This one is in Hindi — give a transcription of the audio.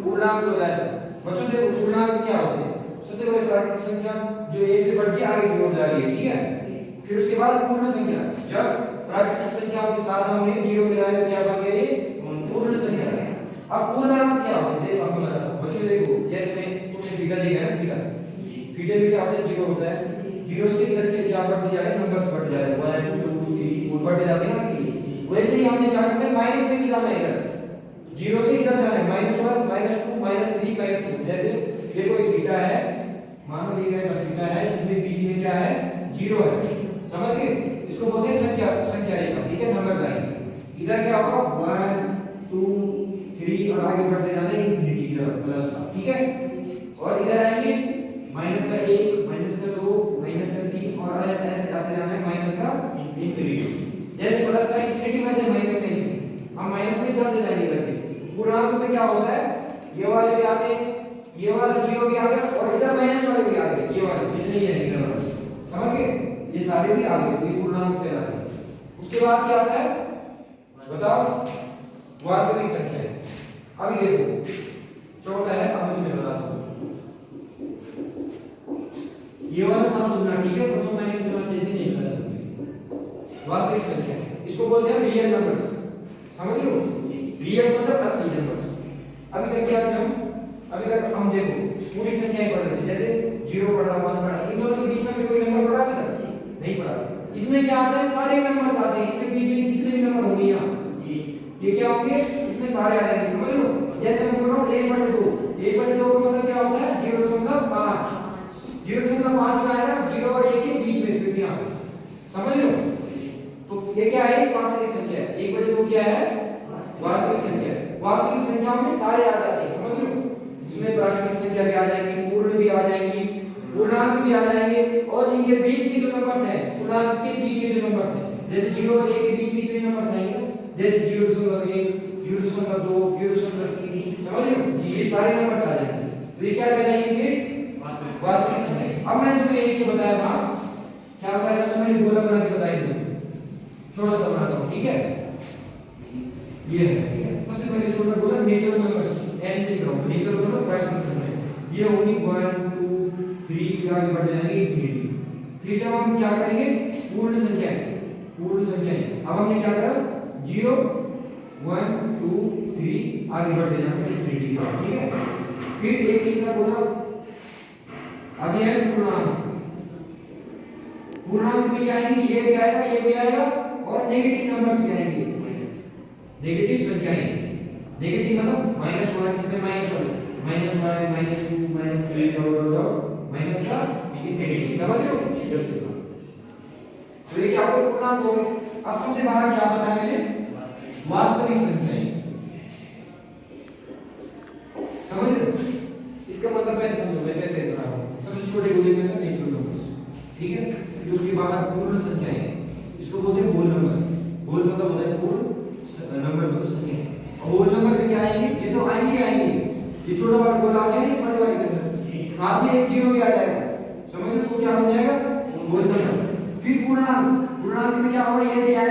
पूर्णांक होता है। बच्चों देखो पूर्णांक क्या होते हैं? सबसे पहले प्राकृतिक संख्या जो एक से बढ़ के आगे की ओर जा रही है, ठीक है। फिर उसके बाद पूर्ण संख्या, जब प्राकृतिक संख्याओं के साथ हमने जीरो मिलाया तो क्या बन गया ये पूर्ण संख्या। अब पूर्णांक क्या होते हैं देखो आपको बता दो बच्चों, देखो जैसे मैं तुमने फिगर देखा है ना, फिगर में क्या होता है, जीरो होता है, जीरो से इधर के क्या बढ़ते जा रहे हैं, नंबर्स बढ़ जा रहे हैं, 1 2 3 4 बढ़ते जाते हैं ना। वैसे ही हमने क्या करना है, माइनस में भी जाना है, इधर जीरो से इधर जाना है, -1 -2 -3 -4। जैसे ये कोई थीटा है, मान लो ये ऐसा थीटा है जिसमें बीच में क्या है, जीरो है, समझ गए? इसको बोलते हैं संख्या रेखा, ठीक है, नंबर लाइन। इधर क्या होगा 1 2 3 और आगे बढ़ते जाना है इंफिनिटी की तरफ प्लस का, ठीक है। और इधर आएंगे -1 -2 -3 और ऐसे आते जाना है माइनस का इंफिनिटी। जैसे प्लस का इंफिनिटी वैसे माइनस का इंफिनिटी, हम माइनस में चलते जाएंगे करके। पूर्णांक में क्या होता है, ये वाले भी आते हैं, ये वाला जीरो भी आ गया और इधर माइनस वाले भी आ गए, ये वाले जितने ही है इधर, समझ गए? ये सारे भी आ गए, ये पूर्णांक कहलाते हैं। उसके बाद क्या आता है बताओ, वास्तविक संख्या है। अब ये देखो छोटा है, अब मैं तुम्हें बताता हूं, ये वाला सब सुनना, ठीक है, परसों मैंने इतना अच्छे से नहीं बताया। वास्तविक संख्या इसको बोलते हैं रियल नंबर्स, समझ लो, रियल मतलब असली नंबर्स। अभी तक क्या थे हम, अभी तक हम देखो पूरी संख्याएं पढ़ रहे थे, जैसे 0 पढ़ा 1 पढ़ा, इन दोनों के बीच में कोई नंबर पढ़ा अभी तक नहीं पढ़ा। इसमें क्या आता है, सारे नंबर्स आते हैं, इसके बीच में जितने भी नंबर होंगे यहाँ ये क्या होंगे, इसमें सारे आ जाएंगे, समझ लो। जैसे मैं बोल रहा हूँ 1/2, 1/2 का मतलब क्या होता है 0.5, 0.5 का आएगा 0 और 1 के बीच में, फिर यहाँ समझ लो। तो ये क्या है, वास्तविक संख्या है। 1/2 क्या है, वास्तविक संख्या है। वास्तविक संख्याओं में सारे आ जाते हैं, समझ लो। इसमें प्राकृतिक संख्या भी आ जाएंगी, पूर्ण भी आ जाएंगी, पूर्णांक भी आ जाएंगे, और इनके बीच के जो नंबर्स हैं, पूर्णांक के बीच के जो नंबर्स हैं, जैसे 0 और 1 के बीच में कितने नंबर्स आएंगे, जैसे 0.1 0.2 0.3, समझ लो, ये सारे नंबर्स आ जाएंगे। तो ये क्या कहलाएंगे, वास्तविक संख्या। अब मैंने तुम्हें एक बताया था, क्या बताया था, मैंने गोला बना के बताया था, छोटा सा बनाता हूं, ठीक है, ये है, ठीक है। सबसे पहले छोटा गोला नेचुरल नंबर्स, n से निकालो, नेचुरल मतलब प्राकृतिक संख्या, ये होगी 1 2 3, फिर आगे बढ़ जाएंगे इंफिनिटी। फिर जब हम क्या करेंगे, पूर्ण संख्याएं, पूर्ण संख्याएं, अब हमने क्या करा 0 1 2 3 आगे बढ़ते जाएंगे इंफिनिटी, ठीक है। फिर एक तीसरा गोला, अब ये है पूर्णांक। पूर्णांक में क्या आएंगे, ये भी आएगा, ये भी आएगा, और नेगेटिव नंबर्स भी आएंगे, नेगेटिव संख्याएं। नेगेटिव मतलब -1, इसमें -1 -1 -2 -3 डॉट माइनस का इंफिनिटी, समझ रहे हो? तो ये क्या होगा, पूर्णांक हो गए। अब सबसे बाहर क्या बताया मैंने, वास्तविक संख्याएं, समझ रहे हो? इसका मतलब मैं समझो, मैं कैसे बता रहा हूं, सबसे छोटे गोले में तो नेचुरल नंबर्स, ठीक है। फिर उसके बाहर पूर्ण संख्याएं, इसको बोलते हैं होल नंबर। होल मतलब होता है पूर्ण नंबर मतलब संख्या। और होल नंबर में क्या आएंगे, ये तो आएंगे, ये छोटा वाला गोला आ गया ना इस बड़े वाले के अंदर, साथ में एक जीरो भी आ जाएगा, समझ लो, तो क्या हो जाएगा होल नंबर। फिर पूर्णांक, पूर्णांक में क्या होगा, ये भी आएगा